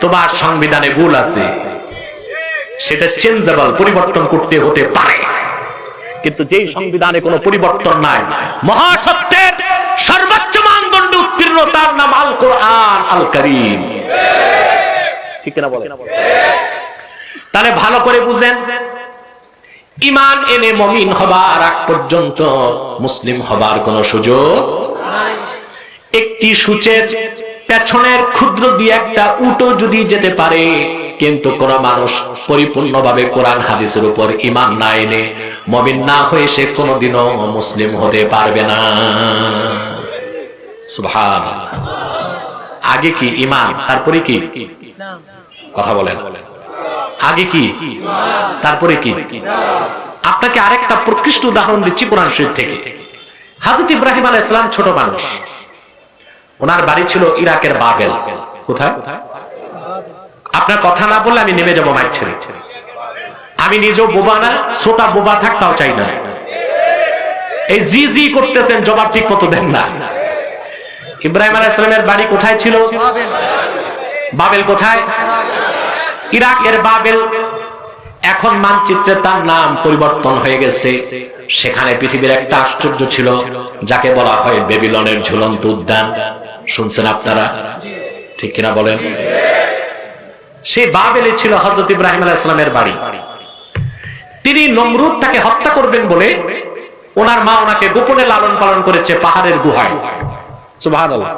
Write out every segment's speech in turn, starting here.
তোমার সংবিধানে ভুল আছে, সেটা চেঞ্জেবল, পরিবর্তন করতে হতে পারে, কিন্তু যেই সংবিধানে কোনো পরিবর্তন নাই, মহাসত্যের সর্বোচ্চ মানদণ্ড উত্তীর্ণ, তার নাম আল কোরআন আল কারীম। ঠিক না বলেন? তাহলে ভালো করে বুঝেন, ঈমান এনে মুমিন হবার আগ পর্যন্ত মুসলিম হবার কোনো সুযোগ নাই। একটি সূচের পেছনের ক্ষুদ্র দিয়ে একটা উটো যদি যেতে পারে, কিন্তু কোন মানুষ পরিপূর্ণভাবে কোরআন হাদিসের উপর ঈমান না এনে মুমিন না হয়ে সে কোনোদিনও মুসলিম হতে পারবে না। সুবহানাল্লাহ। আগে কি ঈমান, তারপরে কি ইসলাম? কথা বলেন, আগে কি তারপরে কি? আপনাকে আরেকটা প্রকৃষ্ট উদাহরণ দিচ্ছি কোরআন শরীফ থেকে। হযরত ইব্রাহিম আলাইহিস সালাম ছোট মানুষ, ওনার বাড়ি ছিল ইরাকের বাবেল। কোথায়? আপনার কথা না বললে আমি নেমে যাবো মাইক ছেড়ে। আমি নিজেও বোবা না, শ্রোতা বোবা থাকতেও চাই না। এই জি জি করতেছেন, জবাব ঠিক মতো দেন না। ইব্রাহিম আলাইহিস সালামের বাড়ি কোথায় ছিল? বাবেল। কোথায়? ইরাকের বাবেল। এখন মানচিত্রে তার নাম পরিবর্তন হয়ে গেছে। সেখানে পৃথিবীর একটা আশ্চর্য ছিল, যাকে বলা হয় বেবিলনের ঝুলন্ত উদ্যান। শুনছেন আপনারা? ঠিক কিনা বলেন? সেই বাবেলে ছিল হযরত ইব্রাহিম আলাইহিস সালামের বাড়ি। তিনি নমরুদ তাকে হত্যা করবেন বলে ওনার মা ওনাকে গোপনে লালন পালন করেছে পাহাড়ের গুহায়। সুবহানাল্লাহ।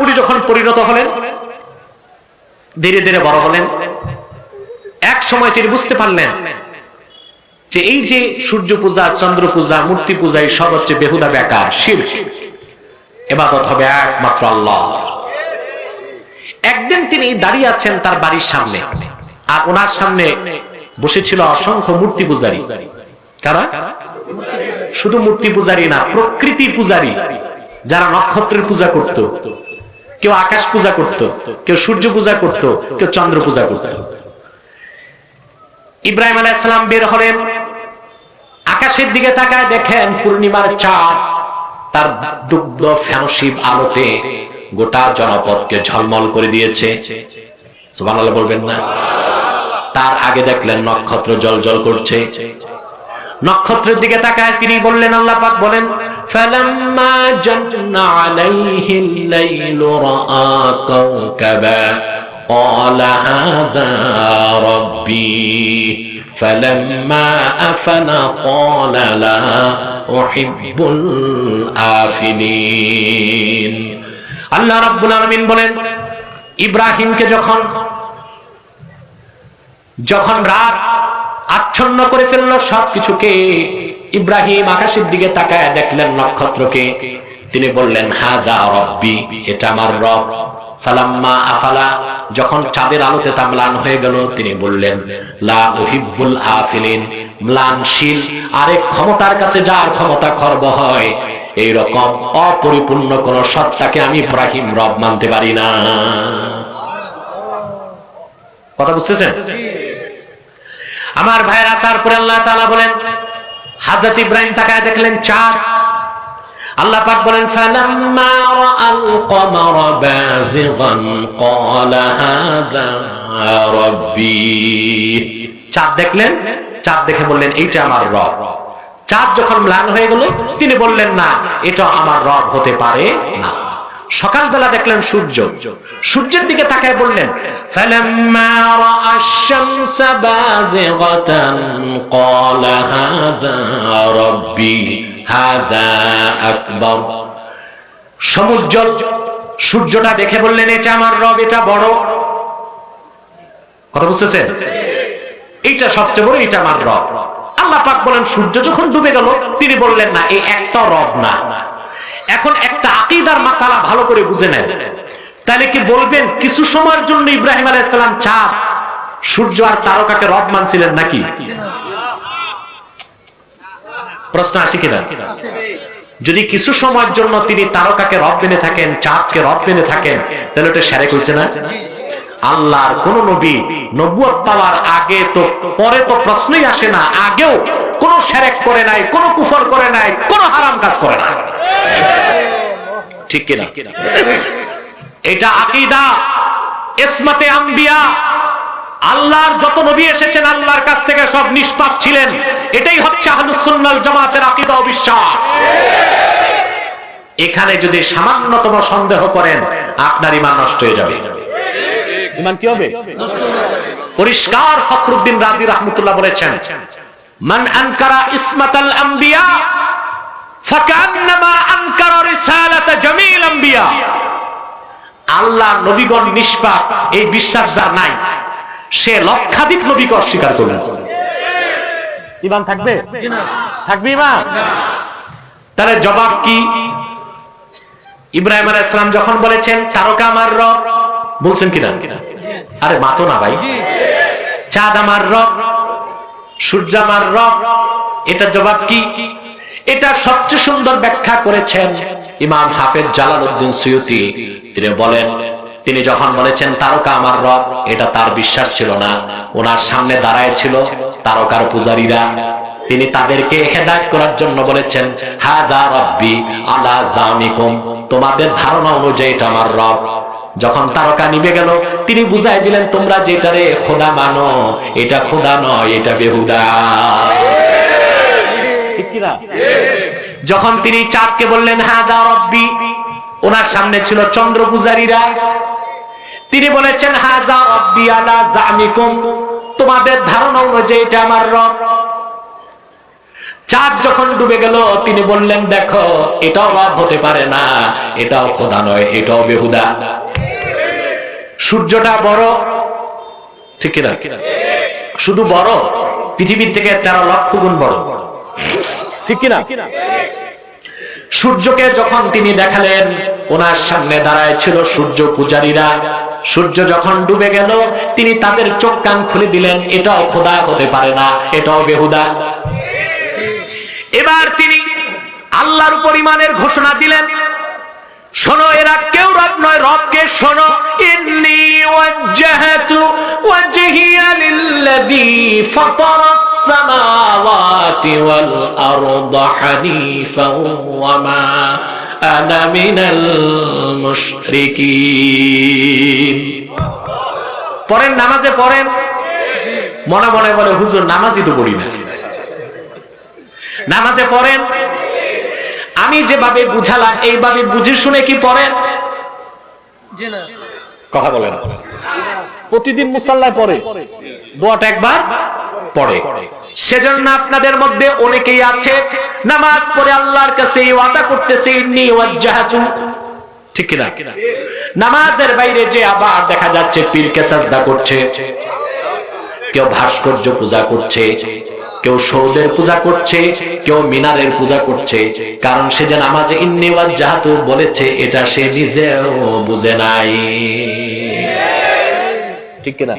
উনি যখন পরিণত হলেন, ধীরে ধীরে বড় হলেন, এক সময় তিনি বুঝতে পারলেন যে এই যে সূর্য পূজা, চন্দ্র পূজা, মূর্তি পূজা, এই সব হচ্ছে বেহুদা, বেকার, শিরক। ইবাদত হবে একমাত্র আল্লাহ। একদিন তিনি দাঁড়িয়ে আছেন তার বাড়ির সামনে, আর ওনার সামনে বসেছিল অসংখ্য মূর্তি পূজারী। কারা? শুধু মূর্তি পূজারী না, প্রকৃতি পূজারী, যারা নক্ষত্রের পূজা করত, কেউ আকাশ পূজা করত, কেউ সূর্য পূজা করত, কেউ চন্দ্র পূজা করত। ইব্রাহিম আলাইহিস সালাম বের হলেন, আকাশের দিকে তাকায় দেখেন পূর্ণিমার চাঁদ তার দুগ্ধ ফেনশিব আলোতে গোটা জনপদকে ঝলমল করে দিয়েছে। সুবহানাল্লাহ বলবেন না? তার আগে দেখলেন নক্ষত্র জ্বলজ্বল করছে। নক্ষত্রের দিকে তাকায় তিনি বললেন, আল্লাহ পাক বলেন, ফালাম্মা জান্না আলাইহিল লাইলু রাআ কাওকাবা ক্বালা হাযা রাব্বী ফালাম্মা আফালা ক্বালা লা উহিব্বুল আফিলিন। আল্লাহ রাব্বুল আলামিন বলেন, ইব্রাহিমকে যখন রাত আচ্ছন্ন করে ফেললো সবকিছুকে, ইব্রাহিম আকাশের দিকে তাকায় দেখলেন নক্ষত্রকে। তিনি বললেন, হাযা রাব্বী, এটা আমার রব। ফালাম্মা আফালা, যখন চাঁদের আলোতে তা ম্লান হয়ে গেল, তিনি বললেন, লা উহিব্বুল আফিলিন, ম্লানশীল আরেক ক্ষমতার কাছে যার ক্ষমতা খর্ব হয়, এইরকম অপরিপূর্ণ কোন সত্তাকে আমি ইব্রাহিম রব মানতে পারি না। কথা বুঝতেছেন আমার ভাইরা? তারপরে আল্লাহ তাআলা বলেন, হযরত ইব্রাহিম তাকায় দেখলেন চাঁদ। আল্লাহ পাক বলেন, ফালাম্মা রাআল কমারা বাযিগান ক্বালা হাযা রাব্বী। চাঁদ দেখলেন, চাঁদ দেখে বললেন, এইটা আমার রব। চাঁদ যখন ম্লান হয়ে গেল, তিনি বললেন, না, এটা আমার রব হতে পারে না। সকালবেলা দেখলেন সূর্য, সূর্যের দিকে তাকায় বললেন, ফালাম্মা রাআশ শামসা বাযিগাতান ক্বালা হাযা রাব্বী হাযা আকবার। সূর্যটা দেখে বললেন, এটা আমার রব, এটা বড়। কথা বুঝতেছেন? এইটা সবচেয়ে বড়, এটা আমার রব। আল্লাহ পাক বলেন, সূর্য যখন ডুবে গেল, তিনি বললেন, না, এই একটা রব না। এখন একটা আকীদার মাসালা ভালো করে বুঝে নেন। তাহলে কি বলবেন কিছু সময়ের জন্য ইব্রাহিম আলাইহিস সালাম চাঁদ, সূর্য আর তারকাকে রব মানছিলেন নাকি? প্রশ্ন আসে কিনা? যদি কিছু সময়ের জন্য তিনি তারকাকে রব মেনে থাকেন, চাঁদকে রব মেনে থাকেন, তাহলে ওটা শিরক হইছে না? আল্লাহর কোন নবী নবুয়ত পাওয়ার আগে তো, পরে তো প্রশ্নই আসে না, আগেও কোন শিরক করে নাই, কোন কুফর করে নাই, কোন হারাম কাজ করে নাই। ঠিক কিনা? এটা আকীদা ইসমাতে আম্বিয়া, আল্লাহর যত নবী এসেছেন আল্লাহর কাছ থেকে সব নিষ্পাপ ছিলেন। এটাই হচ্ছে আহলুস সুন্নাহ ওয়াল জামাতের আকীদা ও বিশ্বাস। এখানে যদি সামান্যতম সন্দেহ করেন আপনার ঈমান নষ্ট হয়ে যাবে। ঈমান কি হবে? নষ্ট হবে। পরিষ্কার ফখরুদ্দিন রাজি রাহমাতুল্লাহ বলেছেন, মান আনকারা ইসমাতাল আম্বিয়া ফাকান্নামা আনকারা রিসালাত জামিল আম্বিয়া। আল্লাহ নবীগণ নিষ্পাপ এই বিশ্বাস যার নাই, সে লক্ষাধিক নবীকে অস্বীকার করলেন। ঈমান থাকবে? থাকবে ঈমান? তাহলে জবাব কি? ইব্রাহিম আলাইহিস সালাম যখন বলেছেন তারকা আমার রব, বলছেন কিনা? আরে মাতো না ভাই, চাঁদ আমার রব, সূর্য আমার রব, এটার জবাব কি? এটা সবচেয়ে সুন্দর ব্যাখ্যা করেছেন ইমাম হাফেজ জালালউদ্দিন সুয়ুতী। তিনি বলেন, তিনি যখন বলেছেন তারকা আমার রব, এটা তার বিশ্বাস ছিল না। ওনার সামনে দাঁড়ায় ছিল তারকার পূজারীরা, তিনি তাদেরকে হেদায়েত করার জন্য বলেছেন, হাদা রব্বি আলা জামিকুম, তোমাদের ধারণা অনুযায়ী এটা আমার রব। যখন তারকা নিভে গেল, তিনি বুঝাই দিলেন, তোমরা যেটারে খোদা মানো এটা খোদা নয়, এটা বেহুদা। ঠিক কি না? যখন তিনি চাঁদকে বললেন হাদা রব্বি, ওনার সামনে ছিল চন্দ্র পূজারীরা, তিনি বলেছেন হাযা রব্বি আলা জামিকুম, তোমাদের ধারণা অনুযায়ী এটা আমার রব। চাঁদ যখন ডুবে গেল, তিনি বললেন, দেখো এটাও রব হতে পারে না, এটাও খোদা নয়, এটাও বেহুদা। সূর্যটা বড়, ঠিক কিনা? শুধু বড়, পৃথিবীর থেকে 13 লক্ষ গুণ বড়, ঠিক কিনা? সূর্যকে যখন তিনি দেখালেন, ওনার সামনে দাঁড়ায় ছিল সূর্য পূজারীরা। সূর্য যখন ডুবে গেল, তিনি তাদের চোখ কান খুলে দিলেন, এটাও খোদা হতে পারে না, এটাও বেহুদা। এবার তিনি আল্লাহর উপর ঈমানের ঘোষণা দিলেন, শোনো এরা কেউ রব নয়, রবকে শোনো। ইন্নী ওয়াজ্জাহতু ওয়াজহিয়া লিল্লাযী ফাতারাস সামাওয়াতি ওয়াল আরদা হানিফান ওয়া মা আনা মিনাল মুশরিকিন। পড়েন, নামাজে পড়েন, মনে মনে বলে হুজুর নামাজই তো পড়ি না। নামাজে পড়েন, আমি যেভাবে বুঝালাম এইভাবে বুঝে শুনে কি পড়েন? কথা বলেন। প্রতিদিন মুসাল্লায় পড়ে, দোয়াটা একবার পড়ে। সেজন্য আপনাদের মধ্যে অনেকেই আছে নামাজ পড়ে আল্লাহর কাছে ওয়াদা করতেছে ইন্নী ওয়াজ্জাহতু, ঠিক কিনা? নামাজের বাইরে যে আবার দেখা যাচ্ছে পীরকে সাজদা করছে, কেউ ভাস্কর্য পূজা করছে, কেউ সৌদের পূজা করছে, কেউ মিনারের পূজা করছে। কারণ সে যে নামাজে ইন্নী ওয়াজ্জাহতু বলেছে, এটা সে নিজেও বুঝে নাই, ঠিক কিনা?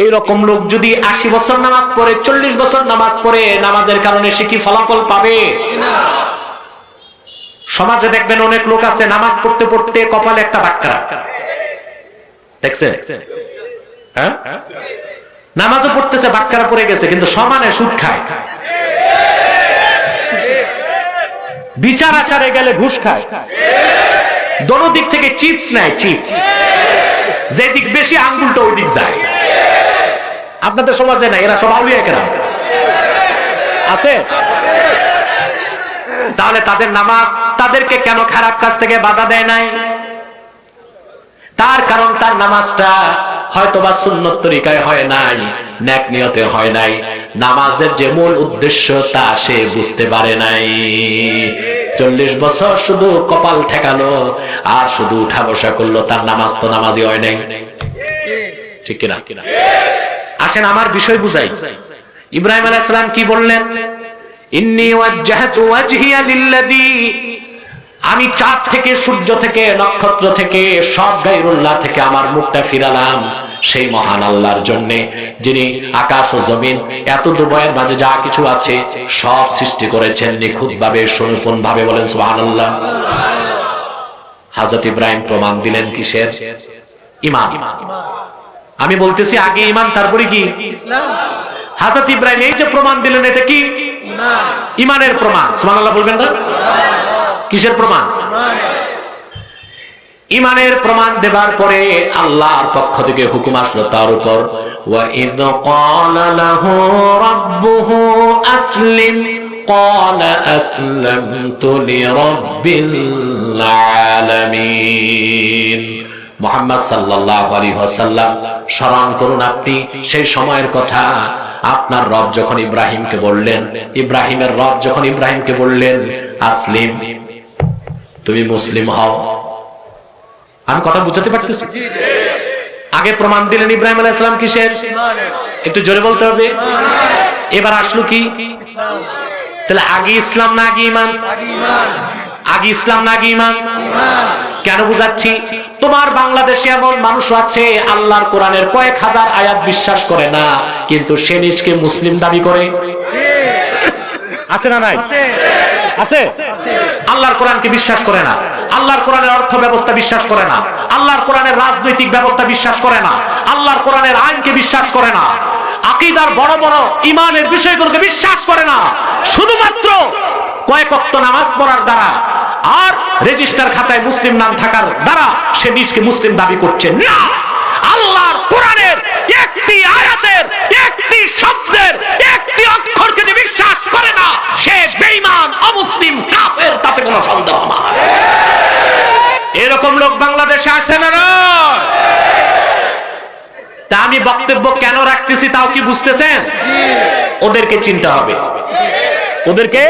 এইরকম লোক যদি 80 বছর নামাজ পড়ে, 40 বছর নামাজ পড়ে, নামাজের কারণে সে কি ফলাফল পাবে? সমাজে দেখবেন অনেক লোক আছে নামাজ পড়তে পড়তে কপালে একটা বাক্কারা, দেখছেন? হ্যাঁ, নামাজও পড়তেছে, বাক্কারা পড়ে গেছে, কিন্তু সমানে সুদ খায়। বিচার আচারে গেলে ঘুষ খায়, দোনো দিক থেকে চিপস নেয়, চিপস। যেদিক বেশি আঙ্গুলটা ওই দিক যায়। আপনাদের সমাজে না, এরা সব আউলিয়া কেরাম আছে। তাহলে তাদের নামাজ তাদেরকে কেন খারাপ কাজ থেকে বাধা দেয় নাই? তার কারণ তার নামাজটা হয়তোবা সুন্নত তরিকায় হয় নাই, নেক নিয়তে হয় নাই। নামাজের যে মূল উদ্দেশ্য তা সে বুঝতে পারে নাই। 40 বছর শুধু কপাল ঠেকালো আর শুধু উঠা বসা করলো, তার নামাজ তো নামাজই হয় নাই, ঠিক কিনা? আসেন আমার বিষয় বুঝাই। ইব্রাহিম আলাইহিস সালাম কি বললেন? ইন্নী ওয়াজ্জাহতু ওয়াজহিয়া লিল্লাযী, আমি চাঁদ থেকে, সূর্য থেকে, নক্ষত্র থেকে, সব গায়রুল্লাহ থেকে আমার মুখটা ফিরালাম সেই মহান আল্লাহর জন্য, যিনি আকাশ ও জমিন এত দুবয়ের মাঝে যা কিছু আছে সব সৃষ্টি করেছেন নিখুঁতভাবে, সুনিপুণ ভাবে। বলেন সুবহানাল্লাহ। হযরত ইব্রাহিম প্রমাণ দিলেন কিসের? ঈমান। আমি বলতেছি আগে ঈমান, তারপরে কি ইসলাম। হযরত ইব্রাহিম এই যে প্রমাণ দিলেন, এটা কি? ঈমানের প্রমাণ। সুবহানাল্লাহ বলবেন না? কিসের প্রমাণ? ইমানের প্রমাণ দেবার পরে আল্লাহর পক্ষ থেকে হুকুম আসলো তার উপর, ওয়া ইদ ক্বালা লাহু রাব্বুহু আসলিম ক্বালা আসলামতু লিরাব্বিল আলামিন। মুহাম্মদ সাল্লাল্লাহু আলাইহি ওয়াসাল্লাম স্মরণ করুন আপনি সেই সময়ের কথা। আপনার রব যখন ইব্রাহিমকে বললেন, ইব্রাহিমের রব যখন ইব্রাহিমকে বললেন আসলিম, তুমি মুসলিম হও। আমি কথা বুঝাতে পারতেছি? আগে প্রমাণ দিলেন ইব্রাহিম আলাইহিস সালাম কিসের? একটু জোরে বলতে হবে। এবার আসলো কি? তাহলে আগে ইসলাম না আগে ঈমান? আগে ইসলাম না আগে ঈমান? কেন বুঝাচ্ছি? তোমার বাংলাদেশে এমন মানুষ আছে আল্লাহর কোরআনের কয়েক হাজার আয়াত বিশ্বাস করে না, কিন্তু সে নিজকে মুসলিম দাবি করে। আছে না নাই? আছে। আল্লাহর কোরআনকে বিশ্বাস করে না, আল্লাহর কোরআনের অর্থ ব্যবস্থা বিশ্বাস করে না, আল্লাহর কোরআনের রাজনৈতিক ব্যবস্থা বিশ্বাস করে না, আল্লাহর কোরআনের আইনকে বিশ্বাস করে না, আকীদার বড় বড় ঈমানের বিষয়গুলোকে বিশ্বাস করে না। শুধুমাত্র কয়েক ওয়াক্ত নামাজ পড়ার দ্বারা আর রেজিস্টার খাতায় মুসলিম নাম থাকার দ্বারা সে নিজকে মুসলিম দাবি করছে না। আল্লাহর কোরআনের একটি আয়াতের, একটি শব্দের, একটি অক্ষরকে যে বিশ্বাস করে না সে বেঈমান, অমুসলিম, কাফের, তাতে কোনো সন্দেহ না। এরকম লোক বাংলাদেশে আসে না? তা আমি বক্তব্য কেন রাখতেছি তাও কি বুঝতেছেন? ওদেরকে চিনতে হবে, ওদেরকে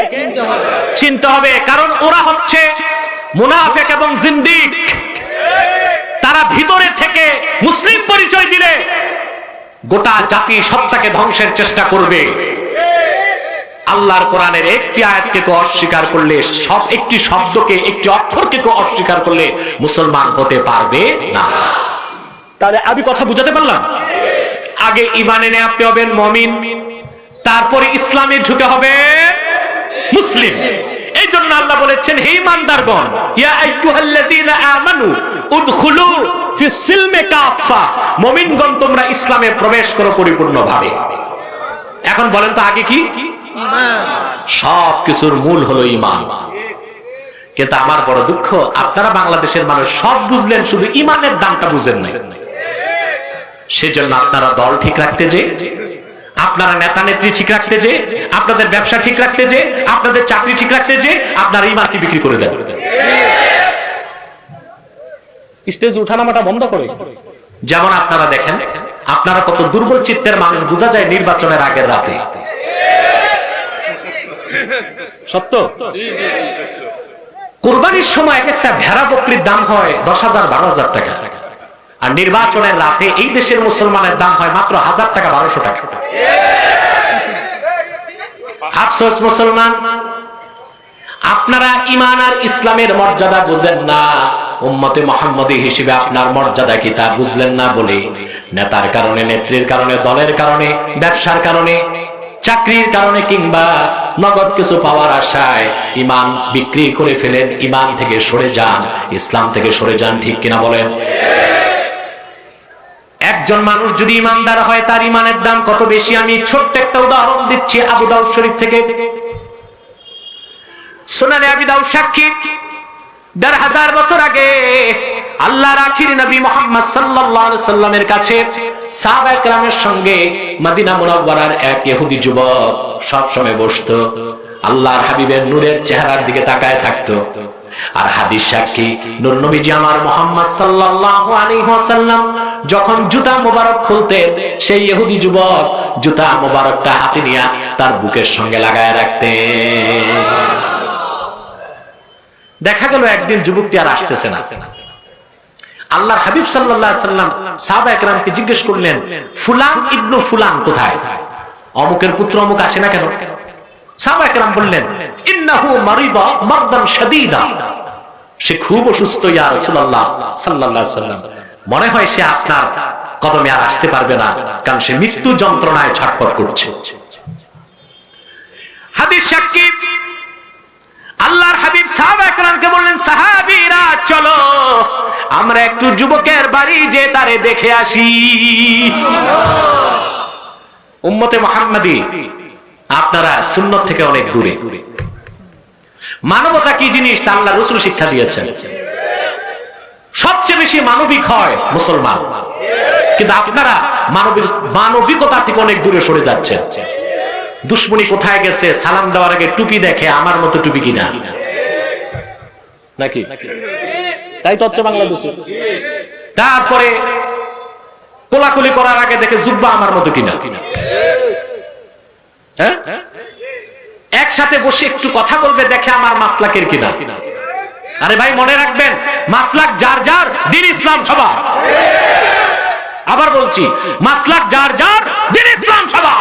চিনতে হবে, কারণ ওরা হচ্ছে মুনাফিক এবং জিন্দিক। তারা ভিতরে থেকে মুসলিম পরিচয় দিলে গোটা জাতি সত্তাকে ধ্বংসের চেষ্টা করবে। আল্লাহর কোরআনের একটি আয়াতকে কেউ অস্বীকার করলে, সব একটি শব্দকে, একটি অক্ষরকে কেউ অস্বীকার করলে মুসলমান হতে পারবে না। তাহলে আমি কথা বুঝাতে পারলাম? আগে ঈমান এনে আপনি হবেন মুমিন, তারপরে ইসলামে ঢুকে হবে মুসলিম। এই জন্য আল্লাহ বলেছেন, হে ঈমানদারগণ, ইয়া আইয়ুহাল্লাযীনা আমানু উদখুলু ফিস সিলমি কাফা, মুমিনগণ তোমরা ইসলামে প্রবেশ করো পরিপূর্ণভাবে। এখন বলেন তো আগে কি? ঈমান। সব কিছুর মূল হলো ঈমান। কিন্তু আমার বড় দুঃখ, আপনারা বাংলাদেশের মানুষ সব বুঝলেন, শুধু ঈমানের দামটা বুঝেন না। সেজন্য আপনারা দল ঠিক রাখতে যে, আপনারা নেতা নেত্রী ঠিক রাখতে যে, আপনাদের ব্যবসা ঠিক রাখতে যে, আপনাদের চাকরি ঠিক রাখতে যে, আপনারা ঈমানকে বিক্রি করে দেন। স্টেজ উঠানামাটা বন্ধ করে। যেমন আপনারা দেখেন, আপনারা কত দুর্বল চিত্তের মানুষ বোঝা যায় নির্বাচনের আগের রাতে। সত্য? কুরবানির সময় এক একটা ভেড়া বকরির দাম হয় 10,000 12,000 টাকা, আর নির্বাচনের রাতে এই দেশের মুসলমানের দাম হয় মাত্র 1000 টাকা 1200 টাকা। আফসোস মুসলমান, আপনারা ঈমান আর ইসলামের মর্যাদা বুঝেন না। উম্মতে মুহাম্মদী হিসেবে আপনার মর্যাদা কি তা বুঝলেন না বলে নেতার কারণে, নেত্রীর কারণে, দলের কারণে, ব্যবসার কারণে, চাকরির কারণে কিংবা নগদ কিছু পাওয়ার আশায় ঈমান বিক্রি করে ফেলেন। ঈমান থেকে সরে যান, ইসলাম থেকে সরে যান। ঠিক কিনা বলেন? একজন মানুষ যদি ঈমানদার হয় তার ঈমানের দাম কত বেশি, আমি ছোট্ট একটা উদাহরণ দিচ্ছি আবু দাউদ শরীফ থেকে। সুনানে আবি দাউদ সাক্ষী, ১৫০০ বছর আগে আল্লাহর আখির নবী মুহাম্মদ সাল্লাল্লাহু আলাইহি সাল্লামের কাছে সাহাবায়ে কেরামের সঙ্গে মদিনা মুনাওয়ারার এক ইহুদি যুবক সব সময় বসতো, আল্লাহর হাবিবের নূরের চেহারার দিকে তাকায় থাকতো। আর হাদিস সাক্ষী, নূর নবীজি আমার মুহাম্মদ সাল্লাল্লাহু আলাইহি ওয়াসাল্লাম যখন জুতা মোবারক খুলতেন, সেই ইহুদি যুবক জুতা মোবারকটা হাতে নিয়ে তার বুকের সঙ্গে লাগায় রাখতেন। দেখা গেল একদিন যুবকটি আর আসতেছে না। আল্লাহর হাবিব সাল্লাল্লাহু আলাইহি ওয়াসাল্লাম সাহাবায়ে কেরামকে জিজ্ঞেস করলেন, ফুলান ইবনু ফুলান কোথায়? অমুকের পুত্র অমুক আসে না কেন? সাহাবায়ে কেরাম বললেন, ইন্নাহু মারিদা মারদান শাদীদা, সে খুব অসুস্থ ইয়া রাসূলুল্লাহ সাল্লাল্লাহু আলাইহি ওয়াসাল্লাম, মনে হয় সে আপনার কদমে আর আসতে পারবে না, কারণ সে মৃত্যু যন্ত্রণায় ছটফট করছে। হাদিস সাক্ষী, আল্লাহর হাবিব সাহাবায়ে কেরামকে বললেন, সাহাবীরা চলো আমরা একটু যুবকের বাড়ি যে তারে দেখে আসি। উম্মতে মুহাম্মাদী, আপনারা সুন্নাত থেকে অনেক দূরে। মানবতা কি জিনিস তা আল্লাহ রাসূল শিক্ষা দিয়েছেন। সবচেয়ে বেশি মানবিক হয় মুসলমান, কিন্তু আপনারা মানবিকতা থেকে অনেক দূরে সরে যাচ্ছেন। দুশ্মনী কোথায় গেছে? সালাম দেওয়ার আগে টুপি দেখে, আমার মতো টুপি কিনা নাকি? তাই তো হচ্ছে বাংলাদেশে। তারপরে কোলাকুলি করার আগে দেখে জুব্বা আমার মতো কিনা। হ্যাঁ, একসাথে বসে একটু কথা বলবে দেখে আমার মাসলাকের কিনা। আরে ভাই মনে রাখবেন, মাসলাক যার যার, দ্বীন ইসলাম সবার। আবার বলছি, মাসলাক যার যার, দ্বীন ইসলাম সবার।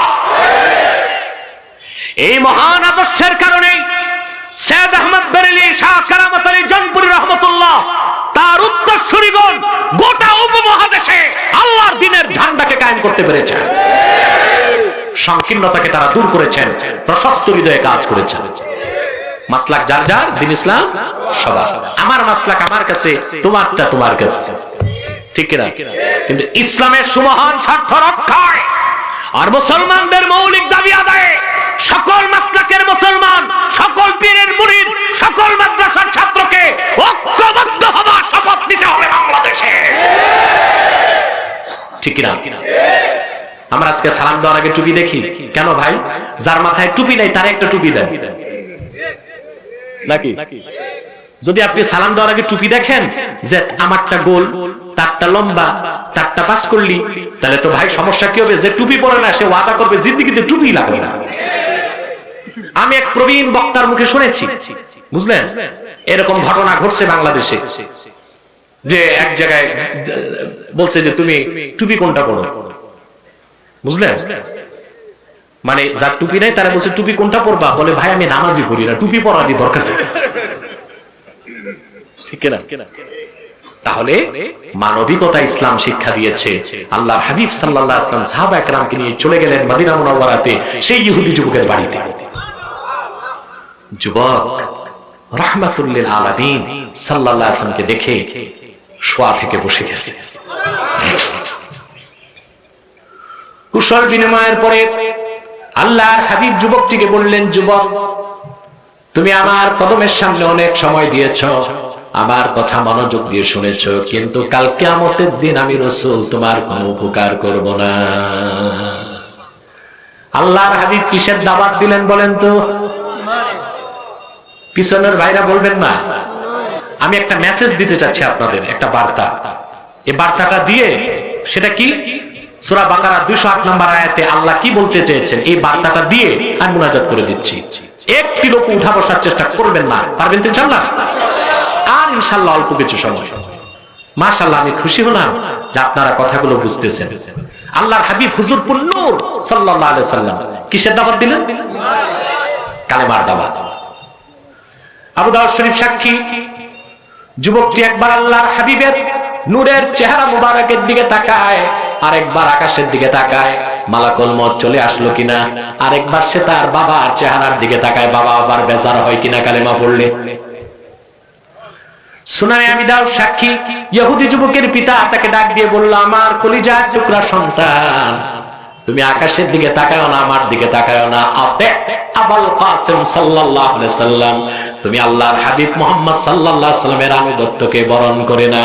এই মহান আদর্শের কারণে সৈয়দ আহমদ বেরেলী, শাহ কারামত আলী জনপুরি রহমতুল্লাহ, তার উত্তরসূরিগণ গোটা উপমহাদেশে আল্লাহর দ্বীনের ঝান্ডাকে কায়েম করতে পেরেছেন। সংকীর্ণতাকে তারা দূর করেছেন, প্রশস্ত হৃদয়ে কাজ করেছেন। মাসলাক যার যার, দ্বীন ইসলাম সবার। আমার মাসলাক আমার কাছে, তোমারটা তোমার কাছে, ঠিক কিনা? কিন্তু ইসলামের সুমহান স্বার্থ রক্ষায় আর মুসলমানদের মৌলিক দাবি আদায়ে সকল মাসলাকের মুসলমান, সকল পীরের মুরিদ, সকল মাদ্রাসার ছাত্রকে ঐক্যবদ্ধ হবার শপথ নিতে হবে বাংলাদেশে, ঠিক কিনা? আমরা আজকে সালাম দেওয়ার আগে টুপি দেখি কেন ভাই? যার মাথায় টুপি নাই তার একটা টুপি দেন নাকি? যদি আপনি সালাম দেওয়ার আগে টুপি দেখেন যে আমারটা গোল, তারটা লম্বা, তারটা পাস করলি, তাহলে তো ভাই সমস্যা কি হবে? যে টুপি পরে না সে ওয়াদা করবে জিন্দেগিতে টুপি লাগবে না। আমি এক প্রবীণ বক্তার মুখে শুনেছি, বুঝলেন, এরকম ঘটনা ঘটছে বাংলাদেশে, যে এক জায়গায় বলছে যে তুমি টুপি কোনটা পরো, বুঝলেন? মানে যার টুপি নাই তারা বলছে টুপি কোনটা পরবা? বলে ভাই আমি নামাজি পড়ি না, টুপি পরারই দরকার, ঠিক কিনা? তাহলে মানবিকতা ইসলাম শিক্ষা দিয়েছে। আল্লাহর হাবিব সাল্লাল্লাহু আলাইহি ওয়াসাল্লাম সাহাবা একরামকে নিয়ে চলে গেলেন মদিনা মুনাওয়ারাতে সেই ইহুদি যুবকের বাড়িতে। যুবক রাহমাতুল লিল আলামিন সাল্লাল্লাহু আলাইহি ওয়াসাল্লামকে দেখে শোয়া থেকে বসে গেছে। কুশল বিনিময়ের পরে আল্লাহর হাবিব যুবকটিকে বললেন, যুবক তুমি আমার কদমের সামনে অনেক সময় দিয়েছো, আমার কথা মনোযোগ দিয়ে শুনেছো, কিন্তু কাল কিয়ামতের দিন আমি রাসূল তোমার কোনো উপকার করব না। আল্লাহর হাবিব কিসের দাওয়াত দিলেন বলেন তো? পিছনের ভাইরা বলবেন না। আমি একটা মেসেজ দিতে চাচ্ছি আপনাদের, একটা বার্তা। এই বার্তাটা দিয়ে, সেটা কি? সূরা বাকারা 208 নম্বর আয়াতে আল্লাহ কি বলতে চেয়েছেন এই বার্তাটা দিয়ে আমি মুনাজাত করে দিচ্ছি। একটি লোক উঠা বসার চেষ্টা করবেন না, পারবেন তো ইনশাআল্লাহ? আর ইনশাআল্লাহ অল্প কিছু সময়। মাশাআল্লাহ, আমি খুশি হলাম যে আপনারা কথাগুলো বুঝতেছেন। আল্লাহর হাবিব হুজুর নূর সাল্লাল্লাহু আলাইহি সাল্লাম কিসের দাওয়াত দিলেন? কালেমার দাওয়াত। আবু দাউদ শরীফ সাক্ষী, যুবকটি একবার আল্লাহর হাবিবের নূরের চেহারা মুবারকের দিকে তাকায়, আরেকবার আকাশের দিকে তাকায় মালাকুল মউত চলে আসলো কিনা, আরেকবার সে তার বাবার চেহারার দিকে তাকায়, বাবা আবার বেজার হয় কিনা কালেমা পড়লে। সুনানে আবি দাউদ সাক্ষী, ইহুদি যুবকের পিতা তাকে ডাক দিয়ে বলল, আমার কলিজার টুকরা সন্তান, তুমি আকাশের দিকে তাকায়ও না, আমার দিকে তাকায়ও না, আতে আবুল কাসিম সাল্লাল্লাহু আলাইহি সাল্লাম, তুমি আল্লাহর হাবিব মুহাম্মদ সাল্লাল্লাহু আলাইহি সাল্লামের আনুগত্যকে বরণ করে না।